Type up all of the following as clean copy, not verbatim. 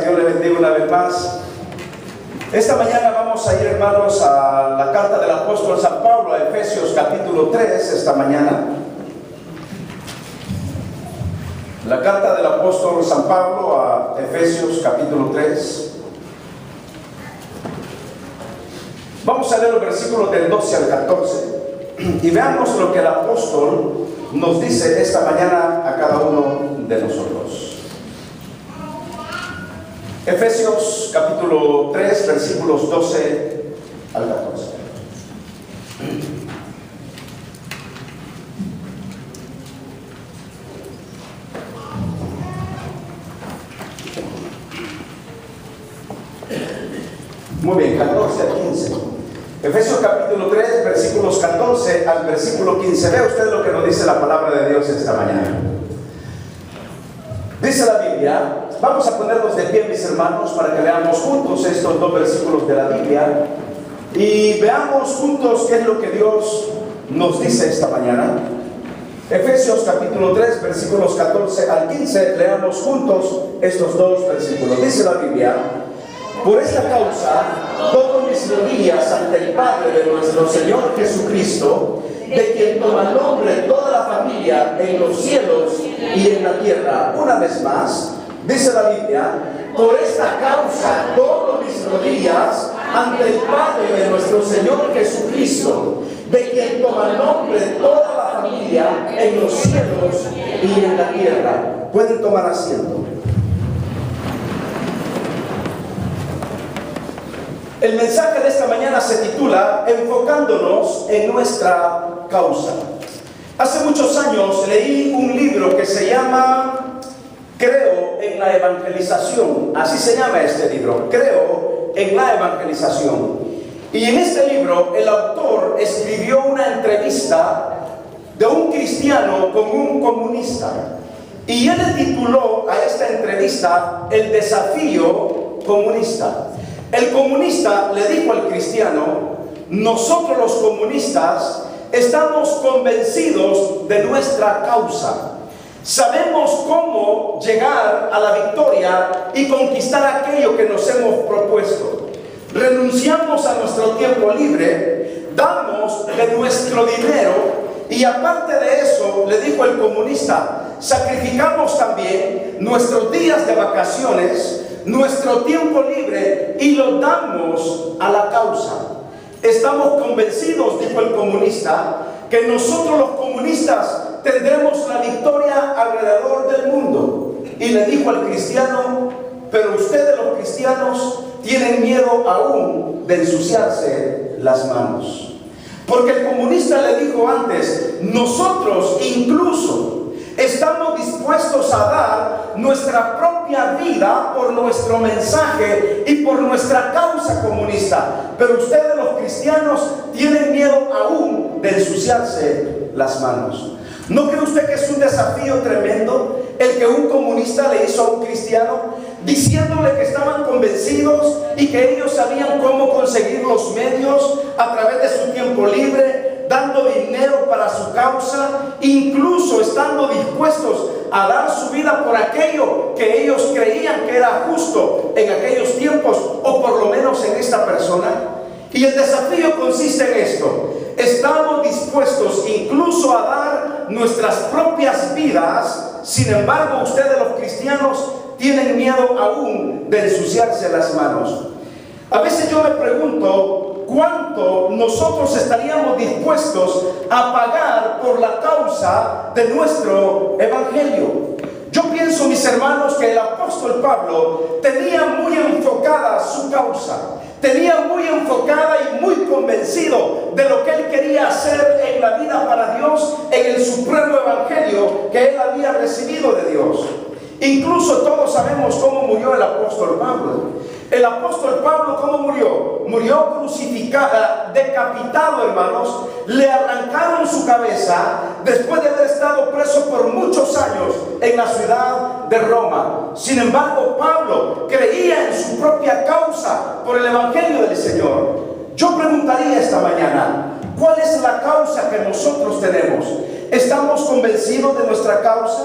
Dios les bendiga una vez más. Esta mañana vamos a ir, hermanos, a la carta del apóstol San Pablo, a Efesios capítulo 3, esta mañana. La carta del apóstol San Pablo a Efesios capítulo 3. Vamos a leer los versículos del 12 al 14 y veamos lo que el apóstol nos dice esta mañana a cada uno de nosotros. Efesios capítulo 3, versículos 12 al 14. Muy bien, 14 al 15. Efesios capítulo 3, versículos 14 al versículo 15. Vea usted lo que nos dice la palabra de Dios esta mañana. Dice la Biblia. Vamos a ponernos de pie, mis hermanos, para que leamos juntos estos dos versículos de la Biblia y veamos juntos qué es lo que Dios nos dice esta mañana. Efesios capítulo 3, versículos 14 al 15, leamos juntos estos dos versículos. Dice la Biblia: por esta causa, todos mis rodillas ante el Padre de nuestro Señor Jesucristo, de quien toma nombre toda la familia en los cielos y en la tierra. Una vez más, dice la Biblia: por esta causa doblo mis rodillas ante el Padre de nuestro Señor Jesucristo, de quien toma nombre toda la familia en los cielos y en la tierra. Pueden tomar asiento. El mensaje de esta mañana se titula Enfocándonos en nuestra causa. Hace muchos años leí un libro que se llama Creo en la evangelización. Así se llama este libro, Creo en la evangelización. Y en este libro el autor escribió una entrevista de un cristiano con un comunista. Y él le tituló a esta entrevista El desafío comunista. El comunista le dijo al cristiano: nosotros los comunistas estamos convencidos de nuestra causa. Sabemos cómo llegar a la victoria y conquistar aquello que nos hemos propuesto. Renunciamos a nuestro tiempo libre, damos de nuestro dinero y aparte de eso, le dijo el comunista, sacrificamos también nuestros días de vacaciones, nuestro tiempo libre y lo damos a la causa. Estamos convencidos, dijo el comunista, que nosotros los comunistas tendremos la victoria alrededor del mundo. Y le dijo al cristiano: pero ustedes los cristianos tienen miedo aún de ensuciarse las manos. Porque el comunista le dijo antes: nosotros incluso estamos dispuestos a dar nuestra propia vida por nuestro mensaje y por nuestra causa comunista. Pero ustedes los cristianos tienen miedo aún de ensuciarse las manos. ¿No cree usted que es un desafío tremendo el que un comunista le hizo a un cristiano, diciéndole que estaban convencidos y que ellos sabían cómo conseguir los medios a través de su tiempo libre, dando dinero para su causa, incluso estando dispuestos a dar su vida por aquello que ellos creían que era justo en aquellos tiempos, o por lo menos en esta persona? Y el desafío consiste en esto: estamos dispuestos incluso a dar nuestras propias vidas. Sin embargo, ustedes los cristianos tienen miedo aún de ensuciarse las manos. A veces yo me pregunto cuánto nosotros estaríamos dispuestos a pagar por la causa de nuestro evangelio. Yo pienso, mis hermanos, que el apóstol Pablo tenía muy enfocada su causa, tenía muy enfocada y muy convencido de lo que él quería hacer en la vida para Dios, en el supremo evangelio que él había recibido de Dios. Incluso todos sabemos cómo murió el apóstol Pablo. El apóstol Pablo, ¿cómo murió? Murió crucificado, decapitado, hermanos. Le arrancaron su cabeza después de haber estado preso por muchos años en la ciudad de Roma. Sin embargo, Pablo creía en su propia causa por el evangelio del Señor. Yo preguntaría esta mañana: ¿cuál es la causa que nosotros tenemos? ¿Estamos convencidos de nuestra causa?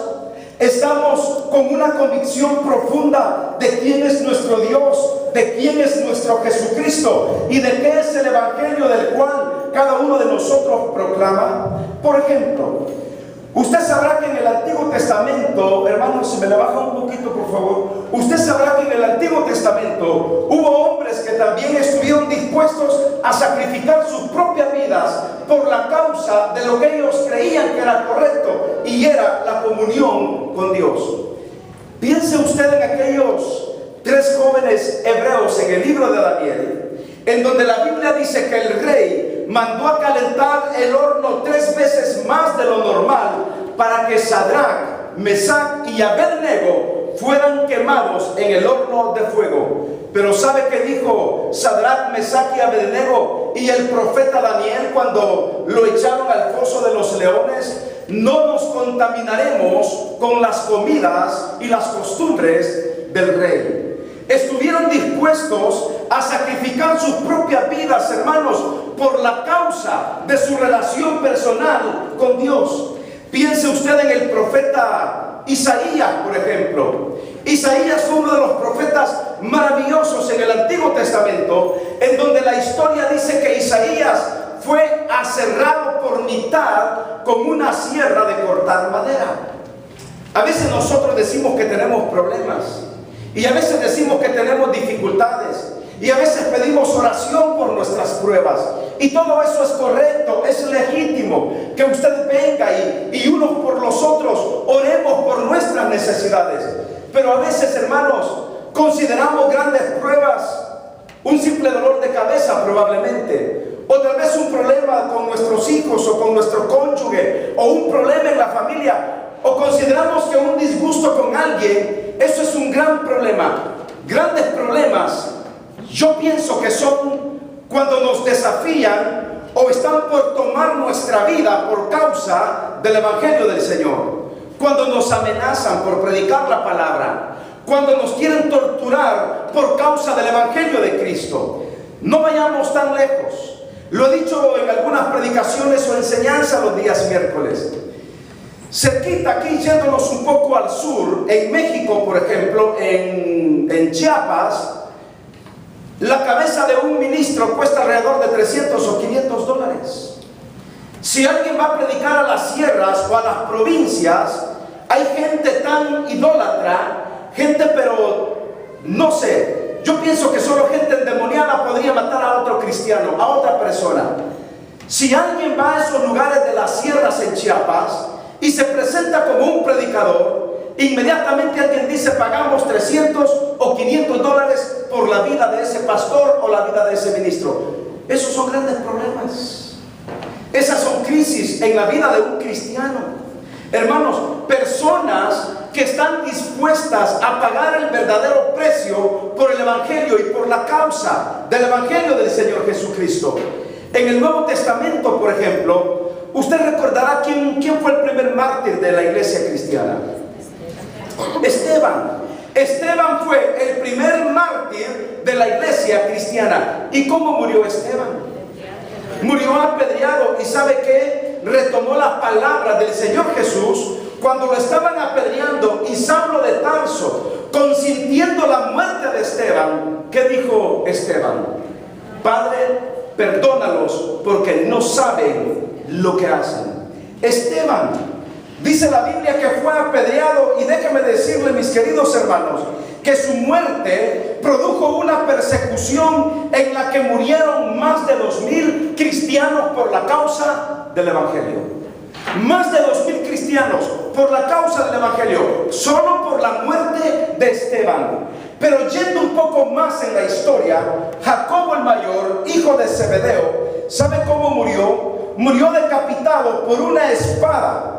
Estamos con una convicción profunda de quién es nuestro Dios, de quién es nuestro Jesucristo y de qué es el Evangelio del cual cada uno de nosotros proclama. Por ejemplo, usted sabrá que en el Antiguo Testamento, hermanos, si me le baja un poquito por favor, usted sabrá que en el Antiguo Testamento hubo hombres que también estuvieron dispuestos a sacrificar sus propias vidas por la causa de lo que ellos creían que era correcto y era la comunión con Dios. Piense usted en aquellos 3 jóvenes hebreos en el libro de Daniel, en donde la Biblia dice que el rey mandó a calentar el horno 3 veces más de lo normal para que Sadrach, Mesach y Abednego fueran quemados en el horno de fuego. Pero ¿sabe qué dijo Sadrach, Mesach y Abednego y el profeta Daniel cuando lo echaron al foso de los leones? No nos contaminaremos con las comidas y las costumbres del rey. Estuvieron dispuestos a sacrificar sus propias vidas, hermanos, por la causa de su relación personal con Dios. Piense usted en el profeta Isaías, por ejemplo. Isaías fue uno de los profetas maravillosos en el Antiguo Testamento, en donde la historia dice que Isaías fue aserrado por mitad con una sierra de cortar madera. A veces nosotros decimos que tenemos problemas y a veces decimos que tenemos dificultades y a veces pedimos oración por nuestras pruebas, y todo eso es correcto, es legítimo que usted venga y unos por los otros oremos por nuestras necesidades. Pero a veces, hermanos, consideramos grandes pruebas un simple dolor de cabeza probablemente, o tal vez un problema con nuestros hijos o con nuestro cónyuge, o un problema en la familia, o consideramos que un disgusto con alguien, eso es un gran problema. Grandes problemas, yo pienso que son cuando nos desafían o están por tomar nuestra vida por causa del Evangelio del Señor. Cuando nos amenazan por predicar la palabra, cuando nos quieren torturar por causa del Evangelio de Cristo. No vayamos tan lejos. Lo he dicho en algunas predicaciones o enseñanzas los días miércoles. Cerquita aquí, yéndonos un poco al sur, en México, por ejemplo, en Chiapas, la cabeza de un ministro cuesta alrededor de $300 o $500. Si alguien va a predicar a las sierras o a las provincias, hay gente tan idólatra, gente pero no sé, yo pienso que solo gente endemoniada podría matar a otro cristiano, a otra persona. Si alguien va a esos lugares de las sierras en Chiapas y se presenta como un predicador, inmediatamente alguien dice pagamos $300 o $500 por la vida de ese pastor o la vida de ese ministro. Esos son grandes problemas. Esas son crisis en la vida de un cristiano. Hermanos, personas que están dispuestas a pagar el verdadero precio por el Evangelio y por la causa del Evangelio del Señor Jesucristo. En el Nuevo Testamento, por ejemplo, usted recordará quién fue el primer mártir de la iglesia cristiana. Esteban. Esteban fue el primer mártir de la iglesia cristiana. ¿Y cómo murió Esteban? Murió apedreado. ¿Y sabe qué? Retomó las palabras del Señor Jesús cuando lo estaban apedreando, y Saulo de Tarso, consintiendo la muerte de Esteban. ¿Qué dijo Esteban? Padre, perdónalos porque no saben lo que hacen. Esteban, dice la Biblia que fue apedreado, y déjeme decirle, mis queridos hermanos, que su muerte produjo una persecución en la que murieron más de 2,000 cristianos por la causa del Evangelio. Más de 2,000 cristianos por la causa del Evangelio, solo por la muerte de Esteban. Pero yendo un poco más en la historia, Jacobo el mayor, hijo de Zebedeo, ¿sabe cómo murió? Murió decapitado por una espada.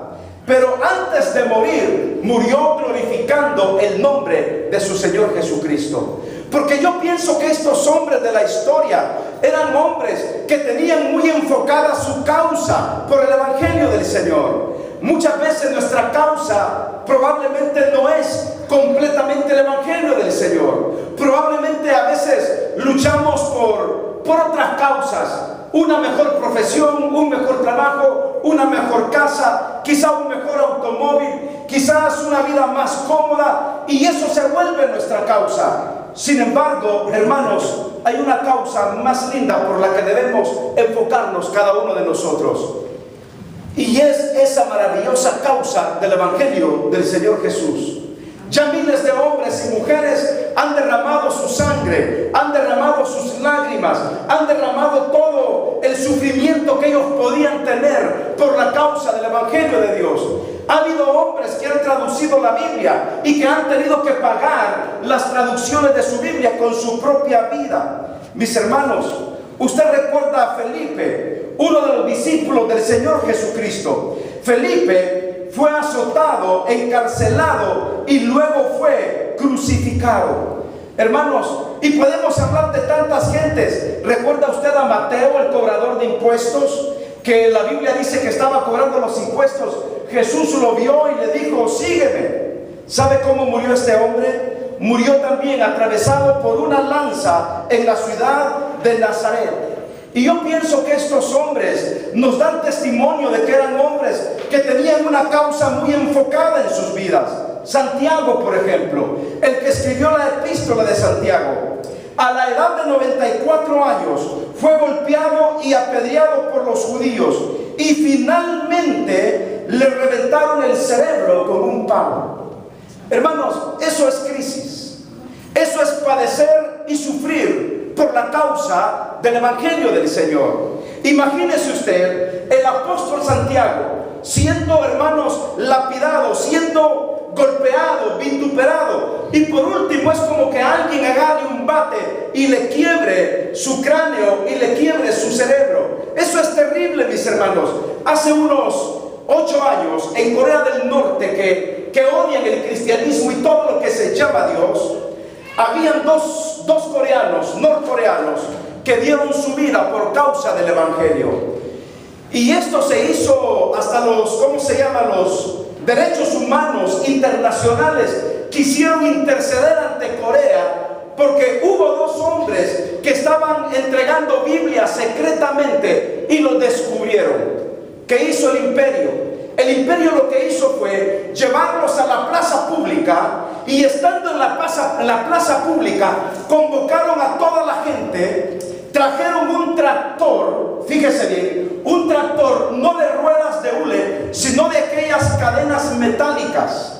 Pero antes de morir, murió glorificando el nombre de su Señor Jesucristo. Porque yo pienso que estos hombres de la historia eran hombres que tenían muy enfocada su causa por el Evangelio del Señor. Muchas veces nuestra causa probablemente no es completamente el Evangelio del Señor. Probablemente a veces luchamos por otras causas, una mejor profesión, un mejor trabajo, una mejor casa, quizá un mejor automóvil, quizás una vida más cómoda, y eso se vuelve nuestra causa. Sin embargo, hermanos, hay una causa más linda por la que debemos enfocarnos cada uno de nosotros, y es esa maravillosa causa del Evangelio del Señor Jesús. Ya miles de hombres y mujeres han derramado su sangre, han derramado sus lágrimas, han derramado todo el sufrimiento que ellos podían tener por la causa del Evangelio de Dios. Ha habido hombres que han traducido la Biblia y que han tenido que pagar las traducciones de su Biblia con su propia vida. Mis hermanos, usted recuerda a Felipe, uno de los discípulos del Señor Jesucristo. Felipe fue azotado, encarcelado y luego fue crucificado. Hermanos, y podemos hablar de tantas gentes. ¿Recuerda usted a Mateo, el cobrador de impuestos? Que la Biblia dice que estaba cobrando los impuestos. Jesús lo vio y le dijo: sígueme. ¿Sabe cómo murió este hombre? Murió también atravesado por una lanza en la ciudad de Nazaret. Y yo pienso que estos hombres nos dan testimonio de que eran hombres que tenían una causa muy enfocada en sus vidas. Santiago, por ejemplo, el que escribió la epístola de Santiago, a la edad de 94 años fue golpeado y apedreado por los judíos, y finalmente le reventaron el cerebro con un palo. Hermanos, eso es crisis, eso es padecer y sufrir por la causa del Evangelio del Señor. Imagínese usted el apóstol Santiago siendo, hermanos, lapidado, siendo golpeado, vituperado, y por último es como que alguien agarre un bate y le quiebre su cráneo y le quiebre su cerebro. Eso es terrible, mis hermanos. Hace unos 8 años en Corea del Norte, que odian el cristianismo y todo lo que se llama Dios, habían dos coreanos, norcoreanos, que dieron su vida por causa del Evangelio. Y esto se hizo hasta los derechos humanos internacionales quisieron interceder ante Corea, porque hubo 2 hombres que estaban entregando Biblia secretamente y los descubrieron. ¿Qué hizo el imperio? El imperio lo que hizo fue llevarlos a la plaza pública, y estando en la plaza pública convocaron a toda la gente, trajeron un tractor, fíjese bien, un tractor no de ruedas de hule, sino de aquellas cadenas metálicas.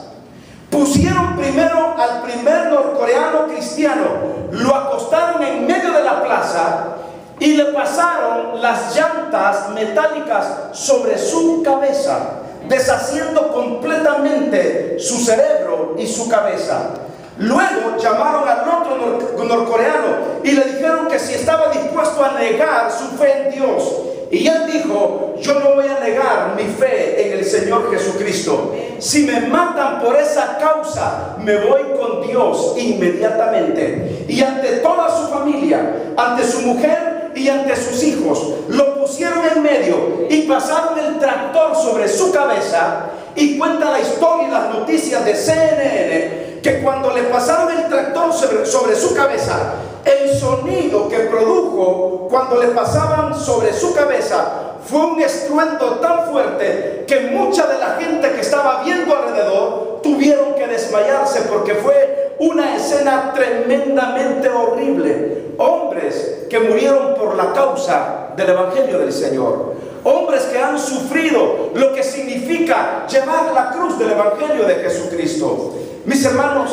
Pusieron primero al primer norcoreano cristiano, lo acostaron en medio de la plaza y le pasaron las llantas metálicas sobre su cabeza, deshaciendo completamente su cerebro y su cabeza. Luego llamaron al otro norcoreano y le dijeron que si estaba dispuesto a negar su fe en Dios. Y él dijo: yo no voy a negar mi fe en el Señor Jesucristo. Si me matan por esa causa, me voy con Dios inmediatamente. Y ante toda su familia, ante su mujer y ante sus hijos, lo pusieron en medio y pasaron el tractor sobre su cabeza. Y cuenta la historia y las noticias de CNN que cuando le pasaron el tractor sobre su cabeza, el sonido que produjo cuando le pasaban sobre su cabeza fue un estruendo tan fuerte que mucha de la gente que estaba viendo alrededor tuvieron que desmayarse, porque fue una escena tremendamente horrible. Hombres que murieron por la causa del Evangelio del Señor. Hombres que han sufrido lo que significa llevar la cruz del Evangelio de Jesucristo. Mis hermanos,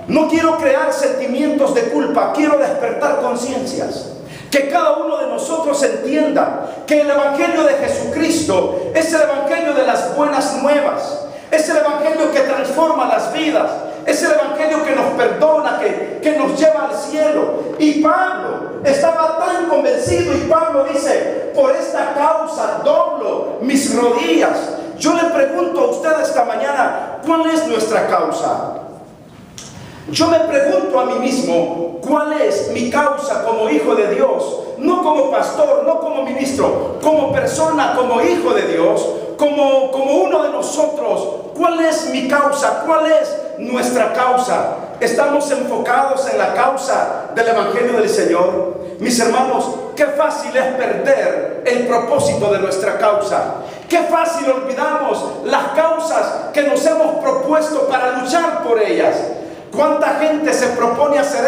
no quiero crear sentimientos de culpa, quiero despertar conciencias. Que cada uno de nosotros entienda que el Evangelio de Jesucristo es el Evangelio de las buenas nuevas. Es el Evangelio que transforma las vidas. Es el Evangelio que nos perdona, que nos lleva al cielo. Y Pablo estaba tan convencido, y Pablo dice: por esta causa doblo mis rodillas. Yo le pregunto a usted esta mañana, ¿cuál es nuestra causa? Yo me pregunto a mí mismo, ¿cuál es mi causa como hijo de Dios? No como pastor, no como ministro, como persona, como hijo de Dios, como uno de nosotros. ¿Cuál es mi causa? ¿Cuál es nuestra causa? estamos enfocados en la causa del Evangelio del Señor, mis hermanos, qué fácil es perder el propósito de nuestra causa. Qué fácil olvidamos las causas que nos hemos propuesto para luchar por ellas. ¿Cuánta gente se propone hacer